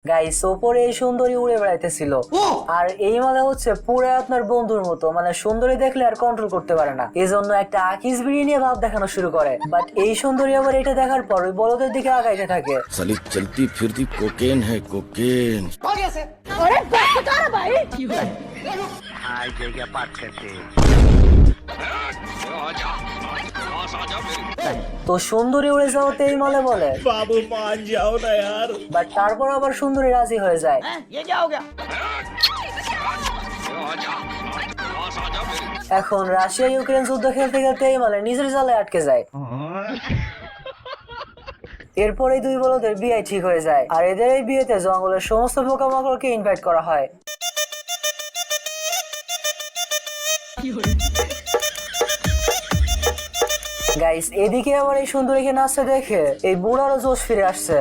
Guys ওপরে এই সুন্দরী উড়ে বেড়াইতেছিল আর এই মালে হচ্ছে পুরো আপনার বন্ধুর মতো, মানে সুন্দরী দেখলে আর কন্ট্রোল করতে পারে না, এজন্য একটা আকিস বিড়ি নিয়ে ভাব দেখানো শুরু করে। বাট এই সুন্দরী আবার এটা দেখার পর ওই বলদের দিকে আগাইতে থাকে। साली चलती फिरती कोकेन है कोकेन। তো সুন্দরী উড়ে যাওয়াতে এই মালে বলে बाबू मान जाओ ना यार। বাট তারপর আবার সুন্দরী রাজি হয়ে যায়। এখন রাশিয়া ইউক্রেন যুদ্ধ খেলতে খেলতে এই মালে নিজের জালে আটকে যায়। এরপর এই দুই বলদের বিয়ে ঠিক হয়ে যায় আর এদের এই বিয়েতে জঙ্গলের সমস্ত পোকামাকড়কে ইনভাইট করা হয়। গাইস এদিকে আবার এই সুন্দরীকে নাচতে দেখে এই বুড়ারও জোশ ফিরে আসছে।